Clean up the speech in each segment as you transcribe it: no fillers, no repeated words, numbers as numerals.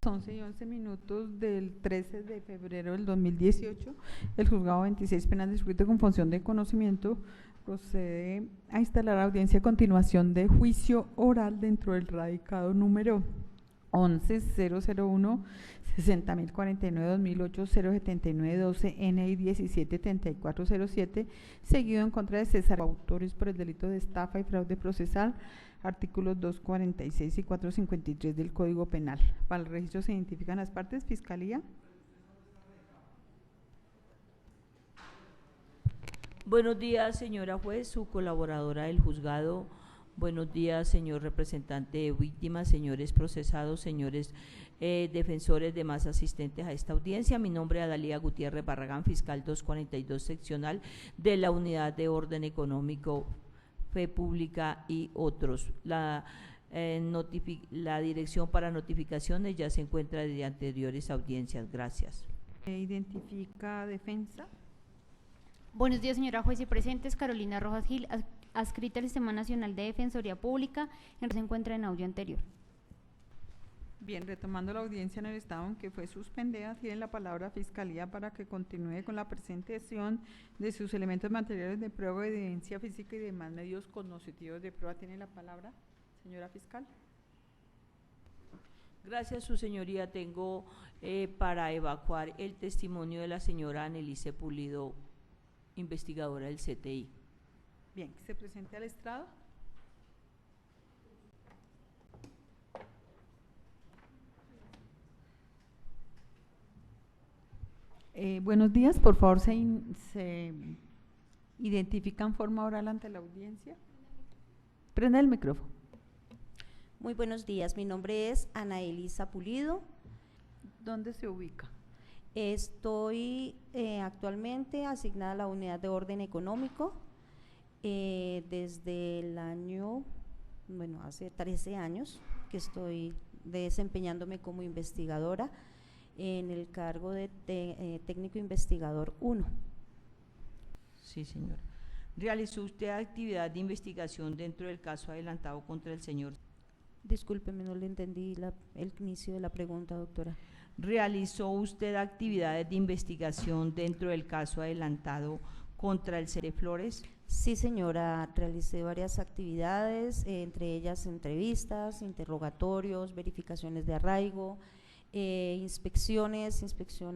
11:11 del 13 de febrero del 2018, el Juzgado 26 Penal de Circuito de Confusión de Conocimiento procede a instalar audiencia a continuación de juicio oral dentro del radicado número 11-001 60.049-2008-079-12 NI 17-3407, seguido en contra de César, autores por el delito de estafa y fraude procesal, artículos 246 y 453 del Código Penal. Para el registro se identifican las partes. Fiscalía. Buenos días, señora juez, su colaboradora del juzgado. Buenos días, señor representante de víctimas, señores procesados, señores defensores, demás asistentes a esta audiencia. Mi nombre es Adalía Gutiérrez Barragán, fiscal 242 seccional de la Unidad de Orden Económico, Fe Pública y otros. La dirección para notificaciones ya se encuentra desde anteriores audiencias. Gracias. Identifica defensa. Buenos días, señora juez y presentes. Carolina Rojas Gil, adscrita al Sistema Nacional de Defensoría Pública, se encuentra en audio anterior. Bien, retomando la audiencia en el estado en que fue suspendida, tiene la palabra Fiscalía para que continúe con la presentación de sus elementos materiales de prueba, evidencia física y demás medios cognitivos de prueba. Tiene la palabra, señora fiscal. Gracias, su señoría. Tengo para evacuar el testimonio de la señora Anelice Pulido, investigadora del CTI. Bien, que se presente al estrado. Buenos días, por favor, se identifican forma oral ante la audiencia. Prenda el micrófono. Muy buenos días, mi nombre es Ana Elisa Pulido. ¿Dónde se ubica? Estoy actualmente asignada a la Unidad de Orden Económico desde el año, hace 13 años que estoy desempeñándome como investigadora en el cargo de técnico investigador 1. Sí, señora. ¿Realizó usted actividad de investigación dentro del caso adelantado contra el señor? Discúlpeme, no le entendí el inicio de la pregunta, doctora. ¿Realizó usted actividades de investigación dentro del caso adelantado contra el señor Flores? Sí, señora, realicé varias actividades, entre ellas entrevistas, interrogatorios, verificaciones de arraigo, inspección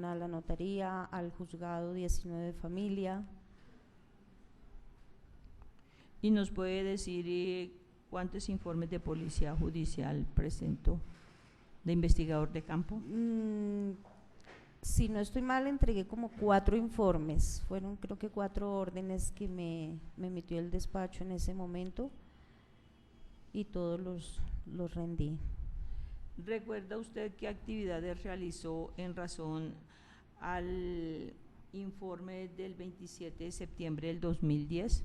a la notaría, al juzgado 19 de familia. ¿Y nos puede decir cuántos informes de policía judicial presentó de investigador de campo? Si no estoy mal, entregué como 4 informes, fueron creo que 4 órdenes que me emitió el despacho en ese momento y todos los rendí. ¿Recuerda usted qué actividades realizó en razón al informe del 27 de septiembre del 2010?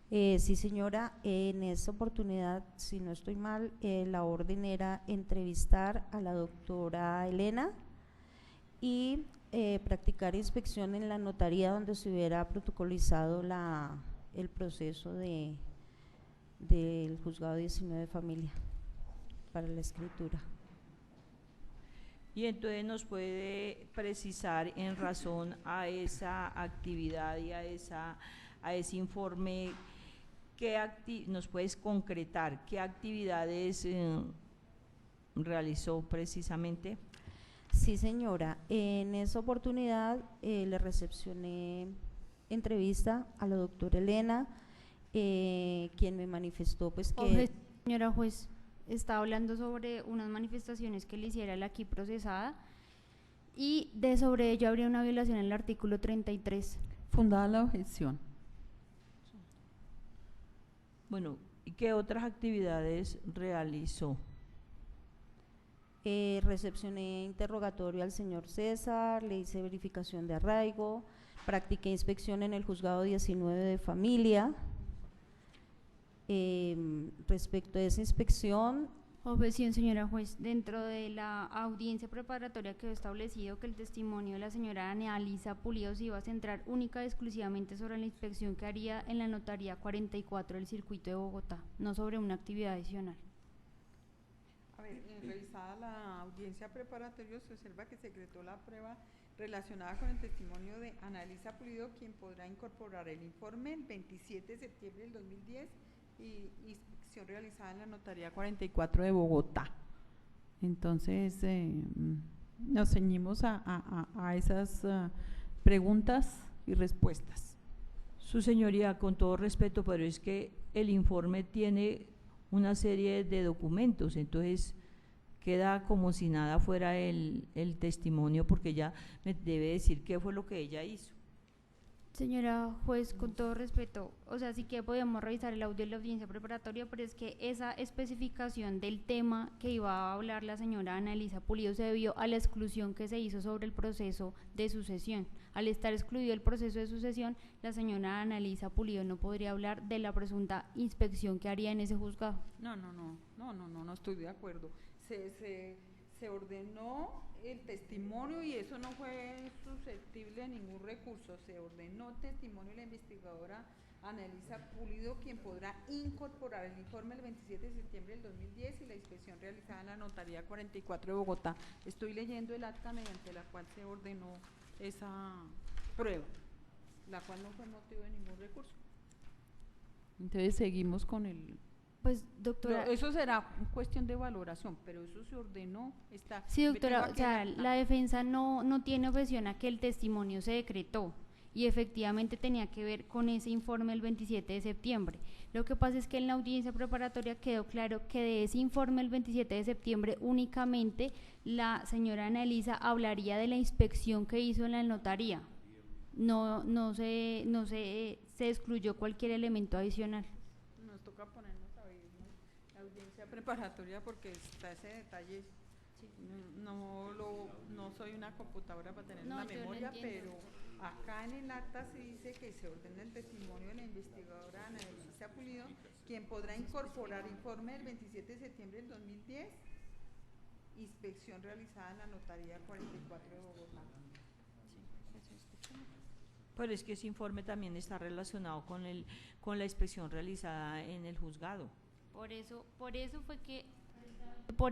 Sí, señora, en esa oportunidad, si no estoy mal, la orden era entrevistar a la doctora Elena y practicar inspección en la notaría donde se hubiera protocolizado el proceso del juzgado 19 de familia para la escritura. Y entonces nos puede precisar en razón a esa actividad y a ese informe, nos puedes concretar qué actividades realizó precisamente. Sí, señora, en esa oportunidad le recepcioné entrevista a la doctora Elena, quien me manifestó pues que… Señora juez, está hablando sobre unas manifestaciones que le hiciera la aquí procesada y sobre ello habría una violación en el artículo 33. Fundada la objeción. Bueno, ¿y qué otras actividades realizó? Recepcioné interrogatorio al señor César, le hice verificación de arraigo, practiqué inspección en el juzgado 19 de familia. Respecto a esa inspección… Objeción, señora juez. Dentro de la audiencia preparatoria quedó establecido que el testimonio de la señora Anelisa Pulido se iba a centrar única y exclusivamente sobre la inspección que haría en la notaría 44 del circuito de Bogotá, no sobre una actividad adicional. ver, revisada la audiencia preparatoria, se observa que se decretó la prueba relacionada con el testimonio de Analisa Pulido, quien podrá incorporar el informe el 27 de septiembre del 2010 y inspección realizada en la Notaría 44 de Bogotá. Entonces, nos ceñimos a esas preguntas y respuestas. Su señoría, con todo respeto, pero es que el informe tiene una serie de documentos, entonces queda como si nada fuera el testimonio, porque ella me debe decir qué fue lo que ella hizo. Señora juez, con todo respeto, o sea, sí que podemos revisar el audio de la audiencia preparatoria, pero es que esa especificación del tema que iba a hablar la señora Analisa Pulido se debió a la exclusión que se hizo sobre el proceso de sucesión. Al estar excluido el proceso de sucesión, la señora Analisa Pulido no podría hablar de la presunta inspección que haría en ese juzgado. No estoy de acuerdo. Se ordenó el testimonio y eso no fue susceptible de ningún recurso. Se ordenó el testimonio de la investigadora Analisa Pulido, quien podrá incorporar el informe el 27 de septiembre del 2010 y la inspección realizada en la Notaría 44 de Bogotá. Estoy leyendo el acta mediante la cual se ordenó esa prueba, la cual no fue motivo de ningún recurso. Entonces seguimos con el… Pues, doctora… Eso será cuestión de valoración, pero eso se ordenó, está… Sí, doctora, o sea, la defensa no tiene objeción a que el testimonio se decretó y efectivamente tenía que ver con ese informe el 27 de septiembre. Lo que pasa es que en la audiencia preparatoria quedó claro que de ese informe el 27 de septiembre únicamente la señora Analisa hablaría de la inspección que hizo en la notaría. No se excluyó cualquier elemento adicional. Nos toca ponernos a ver la audiencia preparatoria porque está ese detalle. Sí. No soy una computadora para tener una memoria, pero acá en el acta se dice que se ordena el testimonio de la investigadora Analisa Pulido, quien podrá incorporar informe del 27 de septiembre del 2010, inspección realizada en la Notaría 44 de Bogotá. Pero es que ese informe también está relacionado con la inspección realizada en el juzgado. Por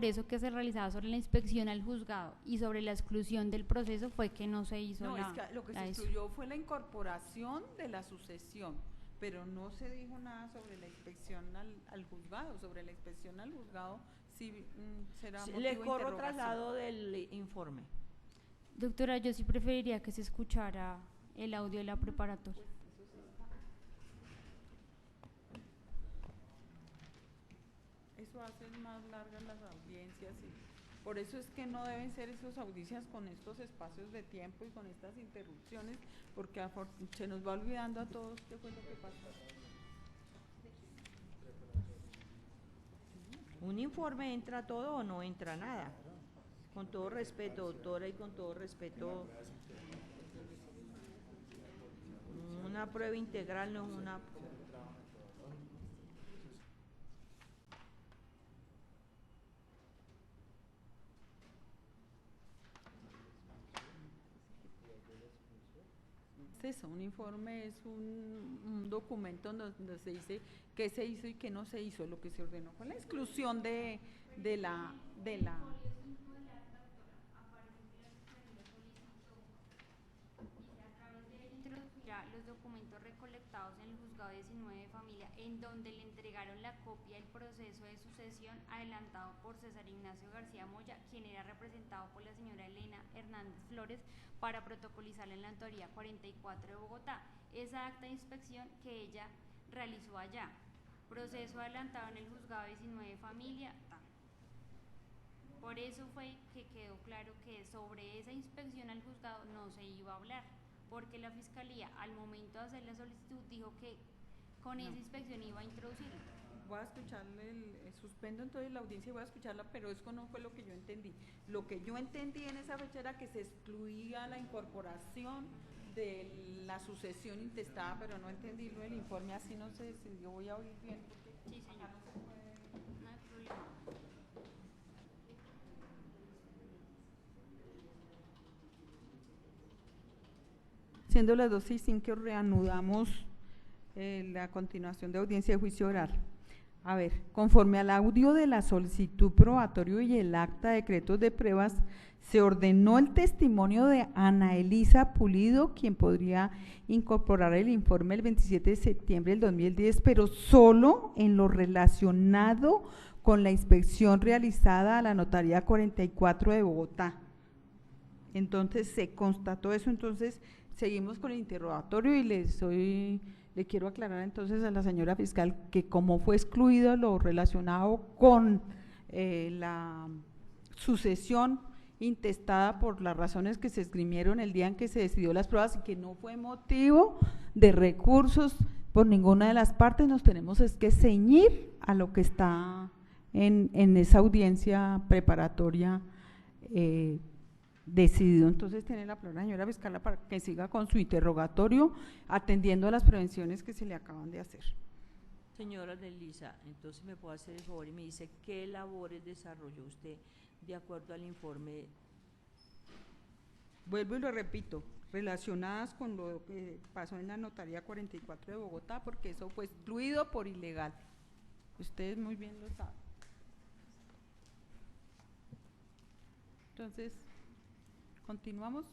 eso que se realizaba sobre la inspección al juzgado y sobre la exclusión del proceso fue que no se hizo es que lo que se excluyó fue la incorporación de la sucesión, pero no se dijo nada sobre la inspección al juzgado. Sobre la inspección al juzgado sí será motivo de interrogación. Le corro traslado del informe. Doctora, yo sí preferiría que se escuchara el audio de la preparatoria. Eso hace más largas las audiencias y por eso es que no deben ser esas audiencias con estos espacios de tiempo y con estas interrupciones, porque se nos va olvidando a todos qué fue lo que pasó. ¿Un informe entra todo o no entra nada? Con todo respeto, doctora, y con todo respeto, una prueba integral no es una… Eso, un informe es un documento donde se dice qué se hizo y qué no se hizo. Lo que se ordenó fue la exclusión de la los documentos recolectados en el juzgado 19 de familia, en donde le entregaron la copia del proceso de sucesión adelantado por César Ignacio García Moya, quien era representado por la señora Elena Hernández Flores para protocolizar en la Notaría 44 de Bogotá. Esa acta de inspección que ella realizó allá, proceso adelantado en el juzgado 19 de familia. Por eso fue que quedó claro que sobre esa inspección al juzgado no se iba a hablar, porque la Fiscalía al momento de hacer la solicitud dijo que con esa inspección iba a introducir. Voy a escucharle, suspendo entonces la audiencia y voy a escucharla, pero eso no fue lo que yo entendí. Lo que yo entendí en esa fecha era que se excluía la incorporación de la sucesión intestada, pero no entendí lo del informe, así no sé si yo voy a oír bien. Sí, señor. No hay problema. Siendo las 2:05, reanudamos la continuación de audiencia de juicio oral. A ver, conforme al audio de la solicitud probatorio y el acta de decretos de pruebas, se ordenó el testimonio de Ana Elisa Pulido, quien podría incorporar el informe el 27 de septiembre del 2010, pero solo en lo relacionado con la inspección realizada a la Notaría 44 de Bogotá. Entonces se constató eso, entonces seguimos con el interrogatorio y le quiero aclarar entonces a la señora fiscal que como fue excluido lo relacionado con la sucesión intestada por las razones que se esgrimieron el día en que se decidió las pruebas y que no fue motivo de recursos por ninguna de las partes, nos tenemos es que ceñir a lo que está en esa audiencia preparatoria decidido. Entonces tiene la palabra la señora fiscal para que siga con su interrogatorio atendiendo a las prevenciones que se le acaban de hacer. Señora Nelisa, entonces me puede hacer el favor y me dice qué labores desarrolló usted de acuerdo al informe. Vuelvo y lo repito, relacionadas con lo que pasó en la Notaría 44 de Bogotá, porque eso fue excluido por ilegal. Ustedes muy bien lo saben. Entonces, continuamos.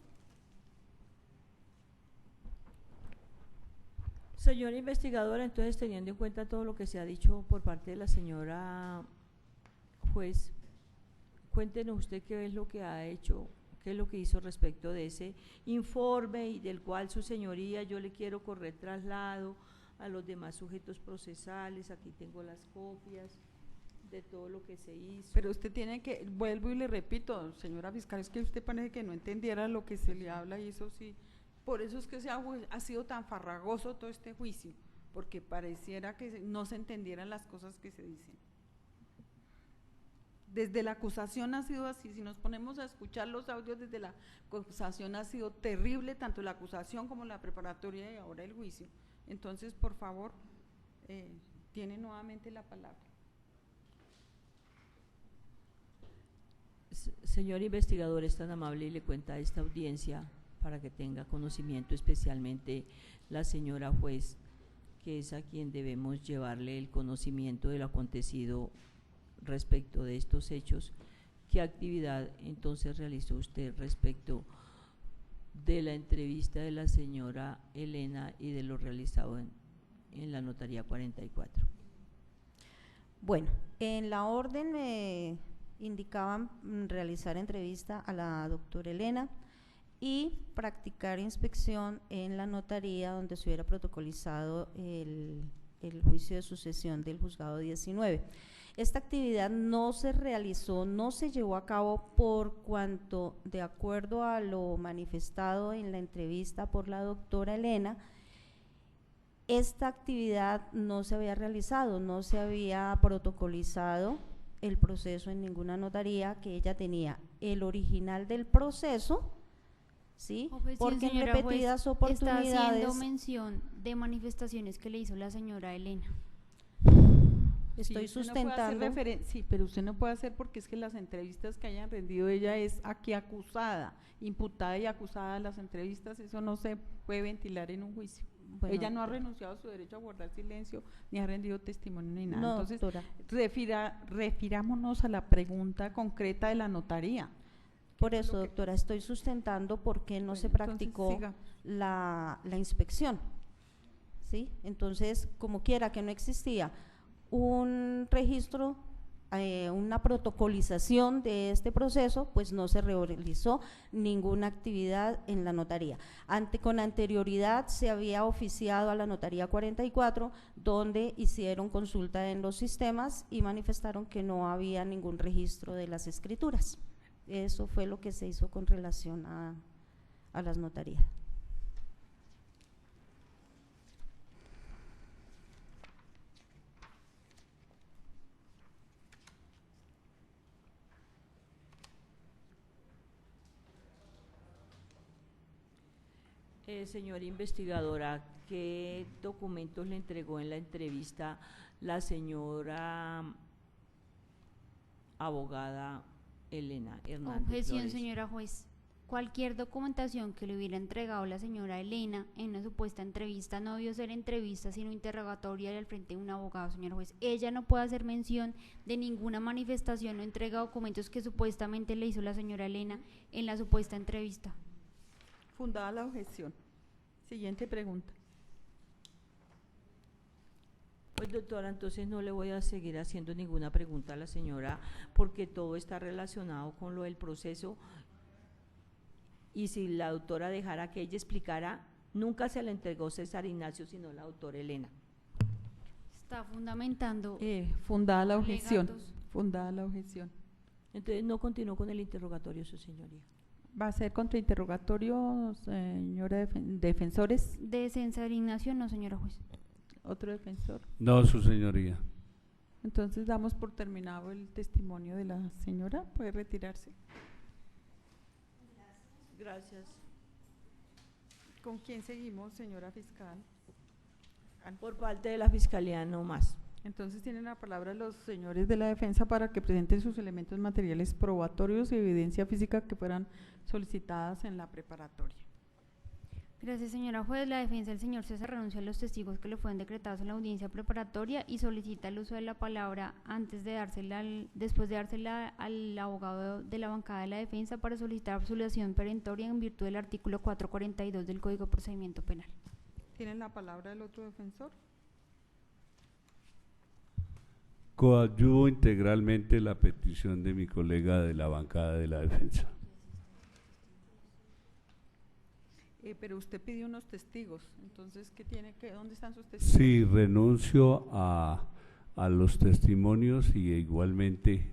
Señora investigadora, entonces teniendo en cuenta todo lo que se ha dicho por parte de la señora juez, cuéntenos usted qué es lo que ha hecho, qué es lo que hizo respecto de ese informe y del cual su señoría yo le quiero correr traslado a los demás sujetos procesales. Aquí tengo las copias de todo lo que se hizo. Pero usted tiene que, vuelvo y le repito, señora fiscal, es que usted parece que no entendiera lo que se le habla y eso sí, por eso es que ha sido tan farragoso todo este juicio, porque pareciera que no se entendieran las cosas que se dicen. Desde la acusación ha sido así, si nos ponemos a escuchar los audios desde la acusación ha sido terrible, tanto la acusación como la preparatoria y ahora el juicio. Entonces, por favor, tiene nuevamente la palabra. Señor investigador, es tan amable y le cuenta esta audiencia para que tenga conocimiento, especialmente la señora juez, que es a quien debemos llevarle el conocimiento de lo acontecido respecto de estos hechos. ¿Qué actividad entonces realizó usted respecto de la entrevista de la señora Elena y de lo realizado en la Notaría 44? Bueno, en la orden me indicaban realizar entrevista a la doctora Elena y practicar inspección en la notaría donde se hubiera protocolizado el juicio de sucesión del juzgado 19. Esta actividad no se realizó, no se llevó a cabo por cuanto, de acuerdo a lo manifestado en la entrevista por la doctora Elena, esta actividad no se había realizado, no se había protocolizado el proceso en ninguna notaría, que ella tenía el original del proceso, ¿sí? Porque en repetidas oportunidades está haciendo mención de manifestaciones que le hizo la señora Elena. Estoy sí, sustentando. No sí, pero usted no puede hacer porque es que las entrevistas que hayan rendido ella es aquí acusada, imputada y acusada. Las entrevistas, eso no se puede ventilar en un juicio. Bueno, ella no ha renunciado a su derecho a guardar silencio, ni ha rendido testimonio ni nada. No, entonces, doctora, refirámonos a la pregunta concreta de la notaría. Por eso, doctora, estoy sustentando por qué no se practicó la inspección, ¿sí? Entonces, como quiera que no existía un registro, una protocolización de este proceso, pues no se realizó ninguna actividad en la notaría. Con anterioridad se había oficiado a la Notaría 44, donde hicieron consulta en los sistemas y manifestaron que no había ningún registro de las escrituras. Eso fue lo que se hizo con relación a las notarías. Señora investigadora, ¿qué documentos le entregó en la entrevista la señora abogada Elena Hernández Objeción, Flores? señora juez. cualquier documentación que le hubiera entregado la señora Elena en una supuesta entrevista no debió ser entrevista sino interrogatoria al frente de un abogado, señor juez. Ella no puede hacer mención de ninguna manifestación o entrega de documentos que supuestamente le hizo la señora Elena en la supuesta entrevista. Fundada la objeción. Siguiente pregunta. Pues doctora, entonces no le voy a seguir haciendo ninguna pregunta a la señora porque todo está relacionado con lo del proceso y si la doctora dejara que ella explicara, nunca se le entregó César Ignacio sino la doctora Elena. Está fundamentando Fundada la objeción. alegatos. Fundada la objeción. Entonces no continuó con el interrogatorio, su señoría. ¿Va a ser contrainterrogatorio, señora defensores? De César Ignacio, no, señora juez. ¿Otro defensor? No, su señoría. Entonces damos por terminado el testimonio de la señora. ¿Puede retirarse? Gracias. ¿Con quién seguimos, señora fiscal? Por parte de la Fiscalía no más. Entonces tienen la palabra los señores de la defensa para que presenten sus elementos materiales probatorios y evidencia física que fueran solicitadas en la preparatoria. Gracias, señora juez. La defensa del señor César renuncia a los testigos que le fueron decretados en la audiencia preparatoria y solicita el uso de la palabra después de dársela al abogado de la bancada de la defensa para solicitar absolución perentoria en virtud del artículo 442 del Código de Procedimiento Penal. ¿Tienen la palabra el otro defensor? Coadyuvo integralmente la petición de mi colega de la bancada de la defensa. Pero usted pidió unos testigos, entonces ¿dónde están sus testigos? Sí, renuncio a los testimonios y igualmente,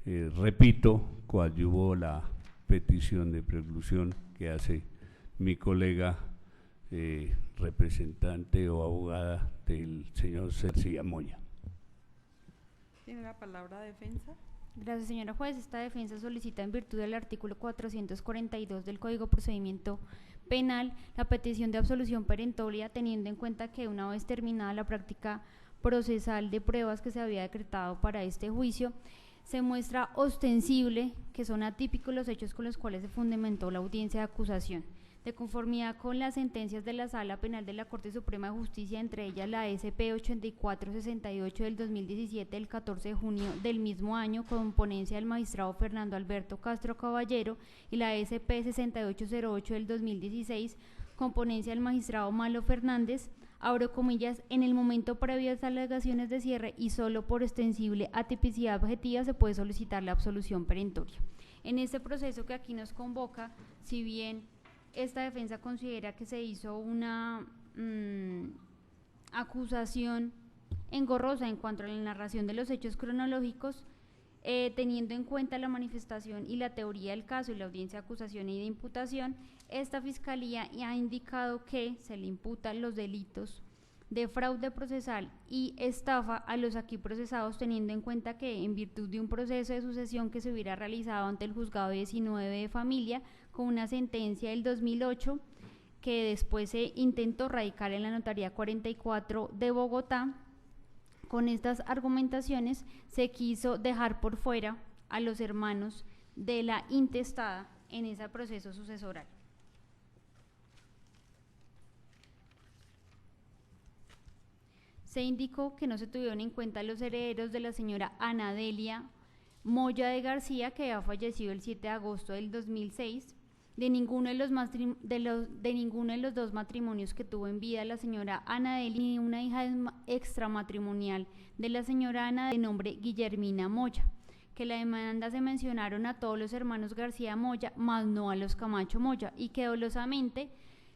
repito, coadyuvo la petición de preclusión que hace mi colega representante o abogada del señor García Moya. ¿Tiene la palabra defensa? Gracias, señora juez. Esta defensa solicita en virtud del artículo 442 del Código de Procedimiento Penal la petición de absolución perentoria, teniendo en cuenta que una vez terminada la práctica procesal de pruebas que se había decretado para este juicio, se muestra ostensible que son atípicos los hechos con los cuales se fundamentó la audiencia de acusación. De conformidad con las sentencias de la Sala Penal de la Corte Suprema de Justicia, entre ellas la SP 8468 del 2017, del 14 de junio del mismo año, con ponencia del magistrado Fernando Alberto Castro Caballero, y la SP 6808 del 2016, con ponencia del magistrado Malo Fernández, abro comillas, en el momento previo a las alegaciones de cierre y solo por extensible atipicidad objetiva se puede solicitar la absolución perentoria. En este proceso que aquí nos convoca, si bien esta defensa considera que se hizo una acusación engorrosa en cuanto a la narración de los hechos cronológicos, teniendo en cuenta la manifestación y la teoría del caso y la audiencia de acusación y de imputación, esta fiscalía ha indicado que se le imputan los delitos de fraude procesal y estafa a los aquí procesados, teniendo en cuenta que en virtud de un proceso de sucesión que se hubiera realizado ante el juzgado 19 de familia con una sentencia del 2008 que después se intentó radicar en la notaría 44 de Bogotá, con estas argumentaciones se quiso dejar por fuera a los hermanos de la intestada en ese proceso sucesoral. Se indicó que no se tuvieron en cuenta los herederos de la señora Ana Delia Moya de García, que había fallecido el 7 de agosto del 2006, de ninguno de los dos matrimonios que tuvo en vida la señora Ana Delia, ni una hija extramatrimonial de la señora Ana de nombre Guillermina Moya, que la demanda se mencionaron a todos los hermanos García Moya, más no a los Camacho Moya, y que dolosamente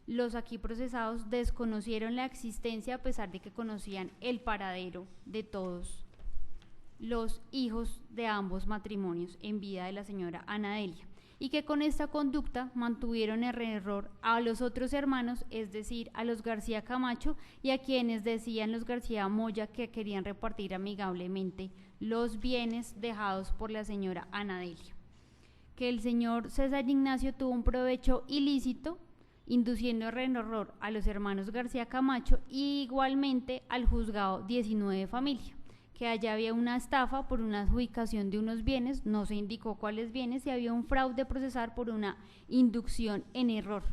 los aquí procesados desconocieron la existencia a pesar de que conocían el paradero de todos los hijos de ambos matrimonios en vida de la señora Ana Delia, y que con esta conducta mantuvieron en error a los otros hermanos, es decir, a los García Camacho y a quienes decían los García Moya que querían repartir amigablemente los bienes dejados por la señora Ana Delia. Que el señor César Ignacio tuvo un provecho ilícito induciendo en error a los hermanos García Camacho y igualmente al juzgado 19 de familia, que allá había una estafa por una adjudicación de unos bienes, no se indicó cuáles bienes, y había un fraude procesal por una inducción en error,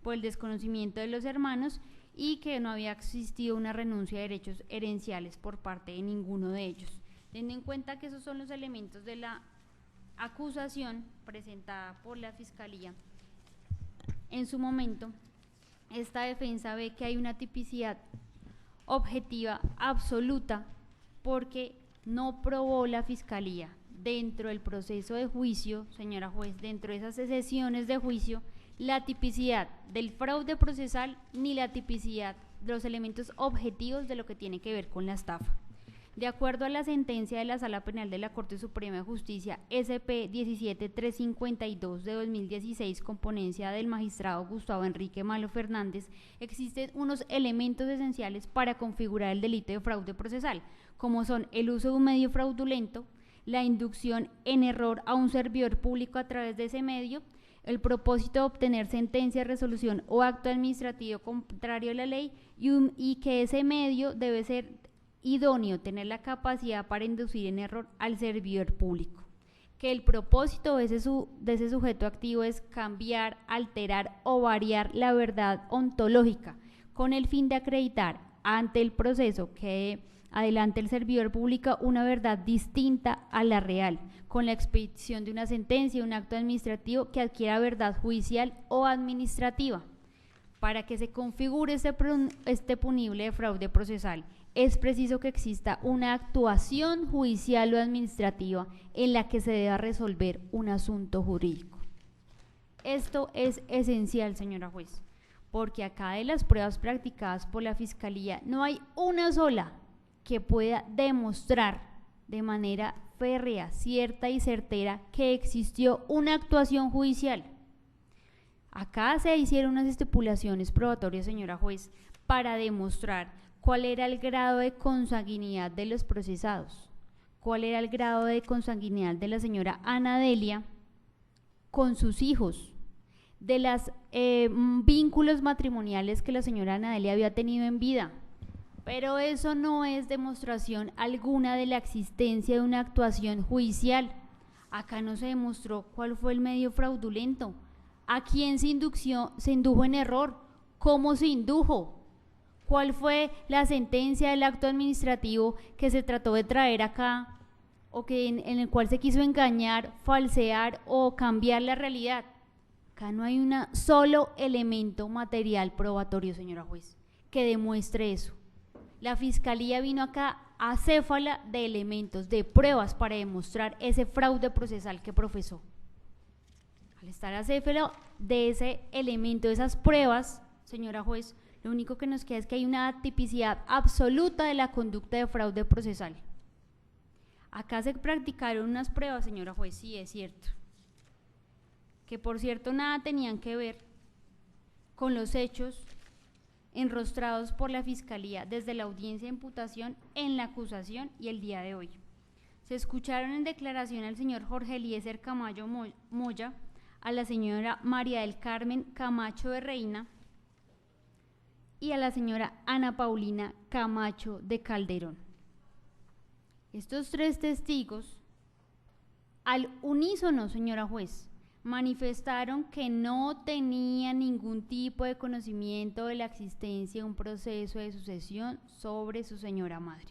por el desconocimiento de los hermanos, y que no había existido una renuncia de derechos herenciales por parte de ninguno de ellos. Teniendo en cuenta que esos son los elementos de la acusación presentada por la Fiscalía, en su momento, esta defensa ve que hay una tipicidad objetiva absoluta, porque no probó la Fiscalía dentro del proceso de juicio, señora juez, dentro de esas sesiones de juicio, la tipicidad del fraude procesal ni la tipicidad de los elementos objetivos de lo que tiene que ver con la estafa. De acuerdo a la sentencia de la Sala Penal de la Corte Suprema de Justicia SP 17352 de 2016, con ponencia del magistrado Gustavo Enrique Malo Fernández, existen unos elementos esenciales para configurar el delito de fraude procesal, como son el uso de un medio fraudulento, la inducción en error a un servidor público a través de ese medio, el propósito de obtener sentencia, resolución o acto administrativo contrario a la ley, y que ese medio debe ser idóneo, tener la capacidad para inducir en error al servidor público, que el propósito de ese sujeto activo es cambiar, alterar o variar la verdad ontológica con el fin de acreditar ante el proceso que adelante el servidor público una verdad distinta a la real, con la expedición de una sentencia, un acto administrativo que adquiera verdad judicial o administrativa. Para que se configure este punible de fraude procesal, es preciso que exista una actuación judicial o administrativa en la que se deba resolver un asunto jurídico. Esto es esencial, señora juez, porque acá de las pruebas practicadas por la Fiscalía no hay una sola que pueda demostrar de manera férrea, cierta y certera que existió una actuación judicial. Acá se hicieron unas estipulaciones probatorias, señora juez, para demostrar cuál era el grado de consanguinidad de los procesados, cuál era el grado de consanguinidad de la señora Ana Delia con sus hijos, de los vínculos matrimoniales que la señora Ana Delia había tenido en vida. Pero eso no es demostración alguna de la existencia de una actuación judicial. Acá no se demostró cuál fue el medio fraudulento, a quién se indujo en error, cómo se indujo, cuál fue la sentencia del acto administrativo que se trató de traer acá, o que en el cual se quiso engañar, falsear o cambiar la realidad. Acá no hay un solo elemento material probatorio, señora juez, que demuestre eso. La Fiscalía vino acá acéfala de elementos, de pruebas para demostrar ese fraude procesal que profesó. Al estar acéfalo de ese elemento, de esas pruebas, señora juez, lo único que nos queda es que hay una tipicidad absoluta de la conducta de fraude procesal. Acá se practicaron unas pruebas, señora juez, sí es cierto, que por cierto nada tenían que ver con los hechos enrostrados por la Fiscalía desde la audiencia de imputación, en la acusación y el día de hoy. Se escucharon en declaración al señor Jorge Eliezer Camacho Moya, a la señora María del Carmen Camacho de Reina y a la señora Ana Paulina Camacho de Calderón. Estos tres testigos, al unísono, señora juez, manifestaron que no tenían ningún tipo de conocimiento de la existencia de un proceso de sucesión sobre su señora madre.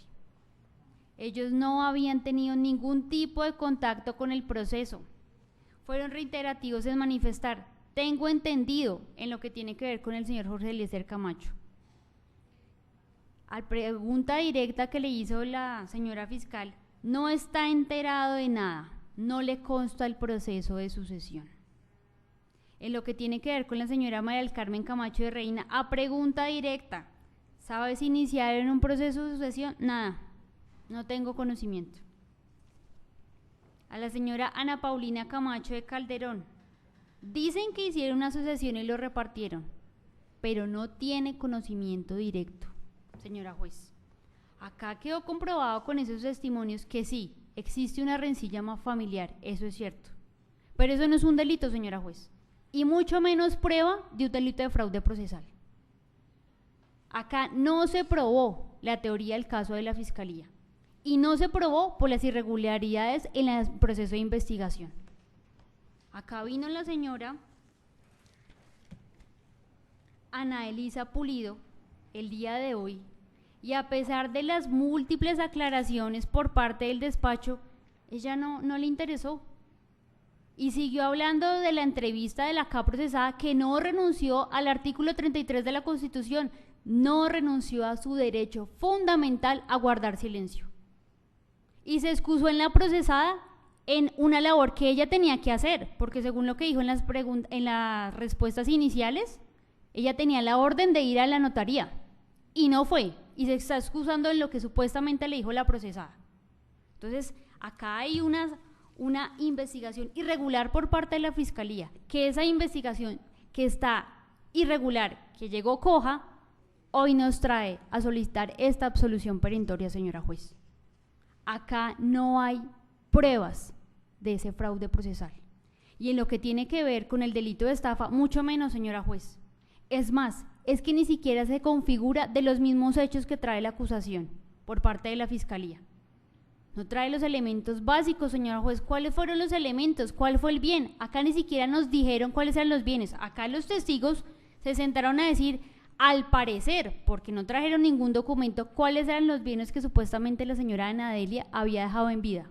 Ellos no habían tenido ningún tipo de contacto con el proceso. Fueron reiterativos en manifestar: tengo entendido, en lo que tiene que ver con el señor Jorge Eliezer Camacho. A pregunta directa que le hizo la señora fiscal, no está enterado de nada, no le consta el proceso de sucesión. En lo que tiene que ver con la señora María del Carmen Camacho de Reina, a pregunta directa, ¿sabe si iniciaron un proceso de sucesión? Nada, no tengo conocimiento. A la señora Ana Paulina Camacho de Calderón, dicen que hicieron una sucesión y lo repartieron, pero no tiene conocimiento directo, señora juez. Acá quedó comprobado con esos testimonios que sí, existe una rencilla más familiar, eso es cierto, pero eso no es un delito, señora juez, y mucho menos prueba de un delito de fraude procesal. Acá no se probó la teoría del caso de la Fiscalía, y no se probó por las irregularidades en el proceso de investigación. Acá vino la señora Ana Elisa Pulido el día de hoy y a pesar de las múltiples aclaraciones por parte del despacho, ella no le interesó y siguió hablando de la entrevista de la acá procesada, que no renunció al artículo 33 de la Constitución, no renunció a su derecho fundamental a guardar silencio y se excusó en la procesada en una labor que ella tenía que hacer, porque según lo que dijo en las respuestas iniciales, ella tenía la orden de ir a la notaría y no fue, y se está excusando en lo que supuestamente le dijo la procesada. Entonces, acá hay una investigación irregular por parte de la Fiscalía, que esa investigación que está irregular, que llegó coja, hoy nos trae a solicitar esta absolución perentoria, señora juez. Acá no hay pruebas de ese fraude procesal. Y en lo que tiene que ver con el delito de estafa, mucho menos, señora juez. Es más, es que ni siquiera se configura de los mismos hechos que trae la acusación por parte de la Fiscalía. No trae los elementos básicos, señora juez. ¿Cuáles fueron los elementos? ¿Cuál fue el bien? Acá ni siquiera nos dijeron cuáles eran los bienes. Acá los testigos se sentaron a decir, al parecer, porque no trajeron ningún documento, cuáles eran los bienes que supuestamente la señora Ana Delia había dejado en vida.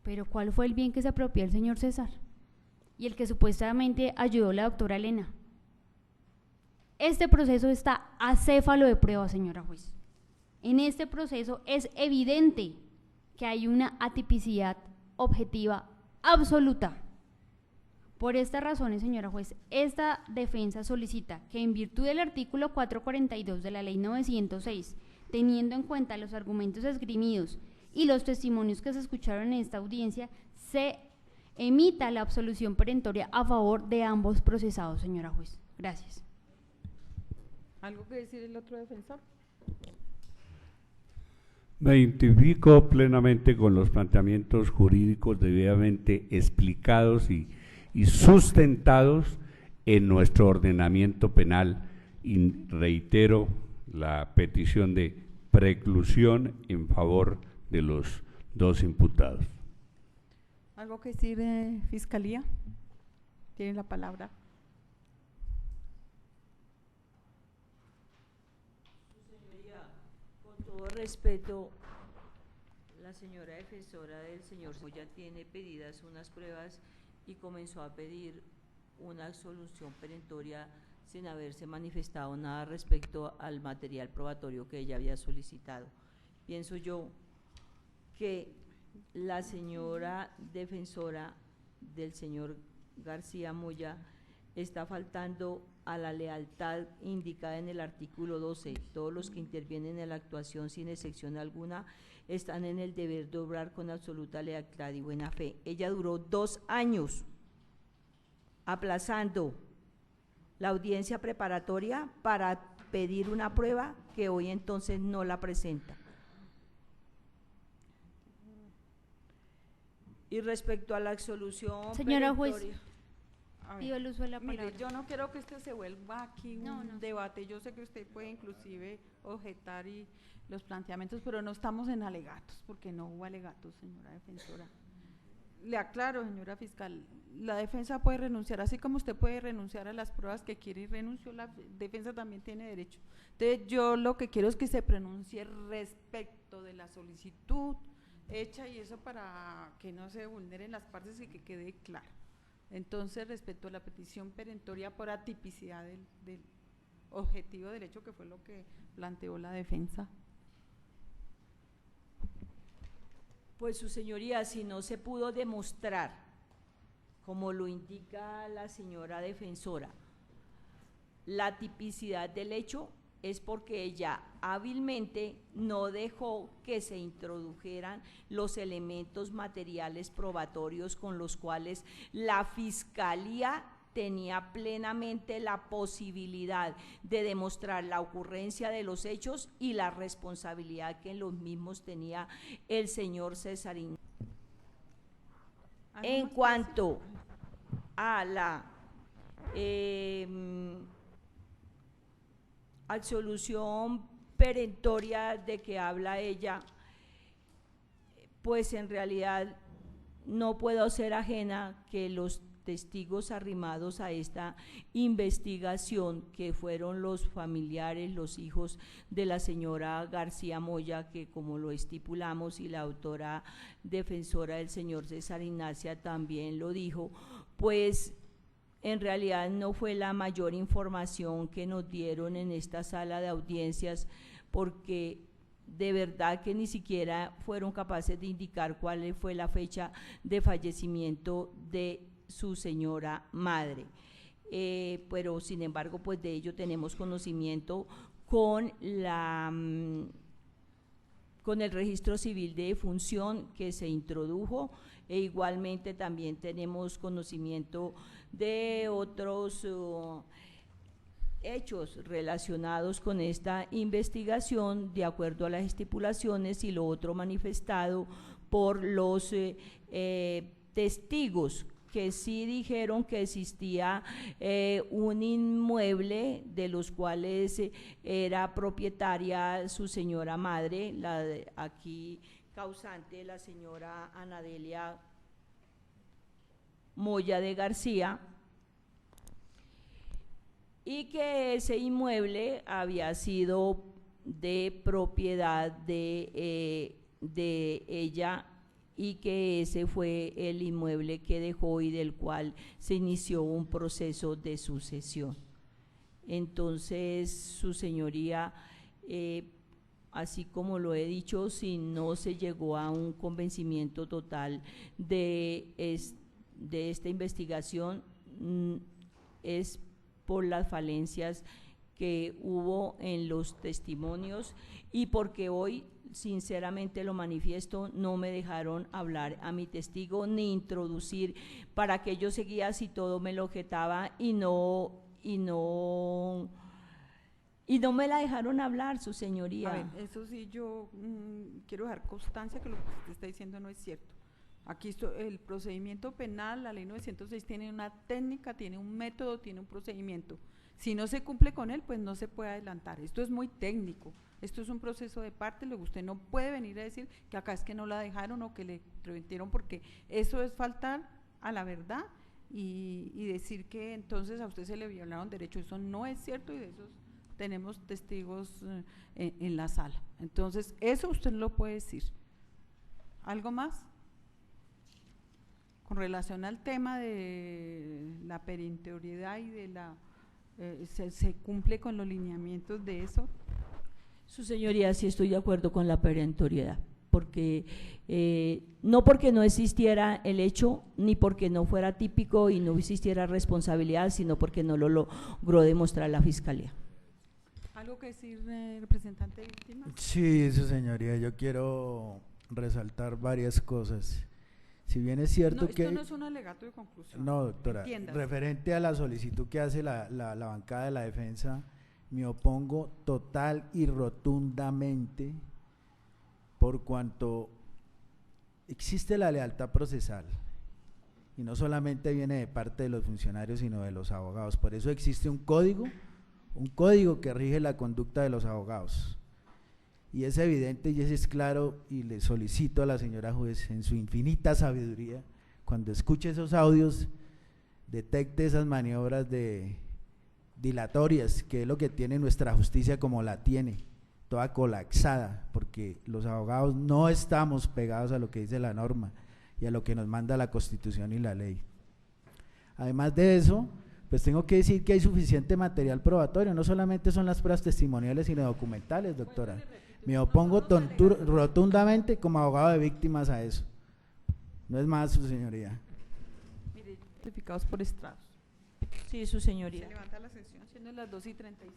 Pero ¿cuál fue el bien que se apropió el señor César? Y el que supuestamente ayudó la doctora Elena. Este proceso está acéfalo de prueba, señora juez. En este proceso es evidente que hay una atipicidad objetiva absoluta. Por estas razones, señora juez, esta defensa solicita que en virtud del artículo 442 de la ley 906, teniendo en cuenta los argumentos esgrimidos y los testimonios que se escucharon en esta audiencia, se emita la absolución perentoria a favor de ambos procesados, señora juez. Gracias. ¿Algo que decir el otro defensor? Me identifico plenamente con los planteamientos jurídicos debidamente explicados y sustentados en nuestro ordenamiento penal y reitero la petición de preclusión en favor de los dos imputados. ¿Algo que decir, Fiscalía? Tiene la palabra. Con todo respeto, la señora defensora del señor ya tiene pedidas unas pruebas y comenzó a pedir una absolución perentoria sin haberse manifestado nada respecto al material probatorio que ella había solicitado. Pienso yo que la señora defensora del señor García Moya está faltando a la lealtad indicada en el artículo 12. Todos los que intervienen en la actuación sin excepción alguna están en el deber de obrar con absoluta lealtad y buena fe. Ella duró 2 años aplazando la audiencia preparatoria para pedir una prueba que hoy entonces no la presenta. Y respecto a la absolución Señora juez, perentoria, pido el uso de la palabra. Mire, yo no quiero que este se vuelva aquí No, un no. debate. Yo sé que usted puede inclusive objetar y los planteamientos, pero no estamos en alegatos, porque no hubo alegatos, señora defensora. Le aclaro, señora fiscal, la defensa puede renunciar, así como usted puede renunciar a las pruebas que quiere y renunció, la defensa también tiene derecho. Entonces, yo lo que quiero es que se pronuncie respecto de la solicitud hecha y eso para que no se vulneren las partes y que quede claro. Entonces, respecto a la petición perentoria por atipicidad del objetivo del hecho, que fue lo que planteó la defensa. pues su señoría, si no se pudo demostrar, como lo indica la señora defensora, la tipicidad del hecho, es porque ella hábilmente no dejó que se introdujeran los elementos materiales probatorios con los cuales la Fiscalía tenía plenamente la posibilidad de demostrar la ocurrencia de los hechos y la responsabilidad que en los mismos tenía el señor Cesarín. En cuanto a la absolución perentoria de que habla ella, pues en realidad no puedo ser ajena que los testigos arrimados a esta investigación, que fueron los familiares, los hijos de la señora García Moya, que como lo estipulamos, y la autora defensora del señor César Ignacia también lo dijo, pues en realidad no fue la mayor información que nos dieron en esta sala de audiencias, porque de verdad que ni siquiera fueron capaces de indicar cuál fue la fecha de fallecimiento de su señora madre. Pero sin embargo, pues de ello tenemos conocimiento con el registro civil de defunción que se introdujo, e igualmente también tenemos conocimiento de otros hechos relacionados con esta investigación de acuerdo a las estipulaciones, y lo otro manifestado por los testigos que sí dijeron que existía un inmueble de los cuales era propietaria su señora madre, la de aquí causante, la señora Anadelia Moya de García, y que ese inmueble había sido de propiedad de ella, y que ese fue el inmueble que dejó y del cual se inició un proceso de sucesión. Entonces, su señoría, así como lo he dicho, si no se llegó a un convencimiento total de esta investigación, es por las falencias que hubo en los testimonios, y porque hoy, sinceramente lo manifiesto, no me dejaron hablar a mi testigo ni introducir, para que yo seguía si todo me lo objetaba, y no me la dejaron hablar, su señoría. A ver, eso sí, yo quiero dejar constancia que lo que usted está diciendo no es cierto. Aquí el procedimiento penal, la ley 906 tiene una técnica, tiene un método, tiene un procedimiento. Si no se cumple con él, pues no se puede adelantar. Esto es muy técnico, esto es un proceso de parte. Luego usted no puede venir a decir que acá es que no la dejaron o que le remitieron, porque eso es faltar a la verdad y decir que entonces a usted se le violaron derechos. Eso no es cierto, y de eso tenemos testigos en la sala. Entonces, eso usted lo puede decir. ¿Algo más? Con relación al tema de la perentoriedad y de la se cumple con los lineamientos de eso. Su señoría, sí estoy de acuerdo con la perentoriedad, porque no porque no existiera el hecho, ni porque no fuera típico y no existiera responsabilidad, sino porque no lo logró demostrar la fiscalía. ¿Algo que decir, representante de víctimas? Sí, su señoría, yo quiero resaltar varias cosas. Si bien es cierto que… Esto no es un alegato de conclusión. No, doctora, Entiéndase. referente a la solicitud que hace la bancada de la defensa, me opongo total y rotundamente, por cuanto existe la lealtad procesal, y no solamente viene de parte de los funcionarios, sino de los abogados. Por eso existe un código que rige la conducta de los abogados. Y es evidente y es claro, y le solicito a la señora juez, en su infinita sabiduría, cuando escuche esos audios, detecte esas maniobras dilatorias, que es lo que tiene nuestra justicia como la tiene, toda colapsada, porque los abogados no estamos pegados a lo que dice la norma y a lo que nos manda la Constitución y la ley. Además de eso, pues tengo que decir que hay suficiente material probatorio, no solamente son las pruebas testimoniales, sino documentales, doctora. Me opongo rotundamente como abogado de víctimas a eso. No es más, su señoría. Mire, certificados por estrados. Sí, su señoría. Se levanta la sesión siendo las 2:35.